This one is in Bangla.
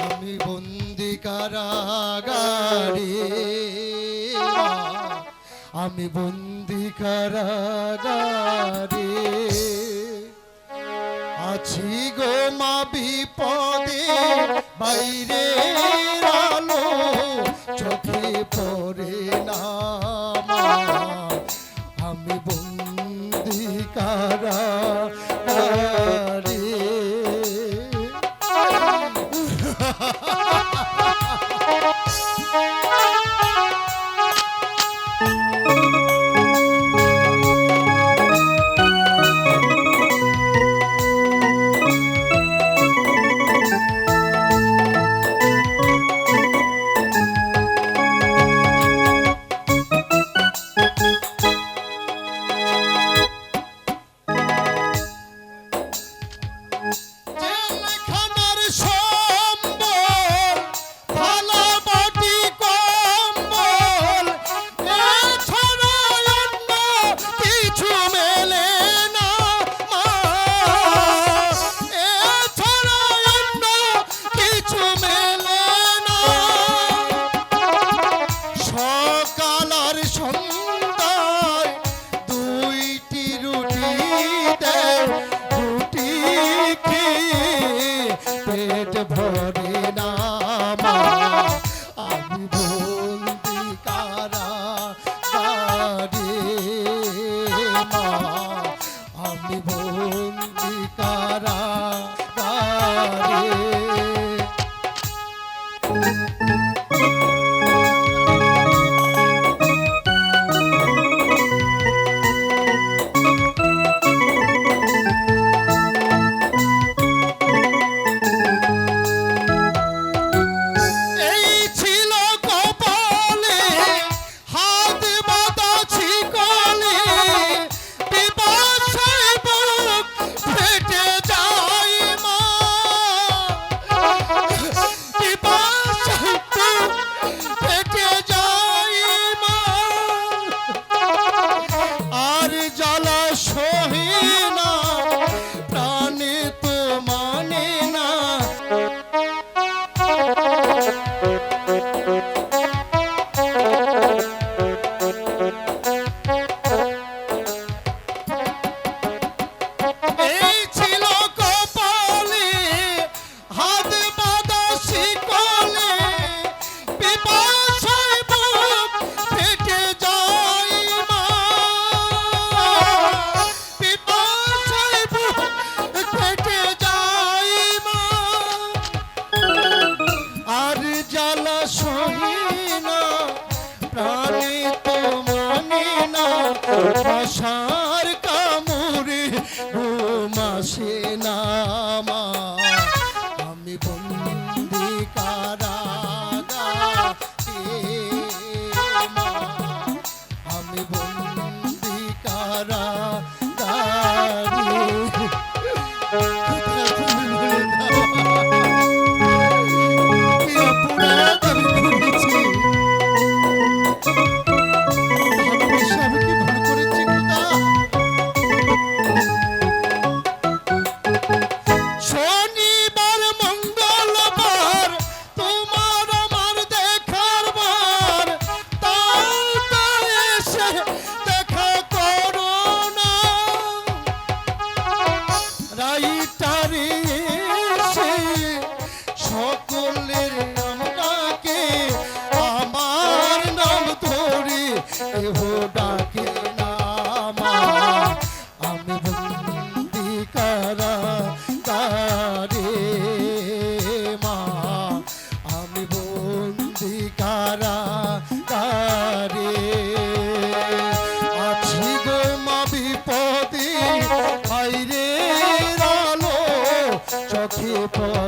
আমি বন্দি কারাগারে, আমি বন্দি কারাগারে আছি গো মা, বিপদে বাইরে আলো চোখে পড়ে না মা, আমি বন্দি কারাগারে। ভরে না মা, আমি বন্দি কারাগারে মা, আমি বন্দি কারাগারে। আশার কামড়ে ঘুম আসে না মা, আমি বন্দি কারাগারে মা, আমি বন্দি কারাগারে। সকলের নামটাকে আমার নাম ধরে কেহ ডাকে না মা, আমি বন্দি কারাগারে মা, আমি বন্দি কারাগারে আছি গো মা, বিপদে বাইরে আলো চোখে পড়ে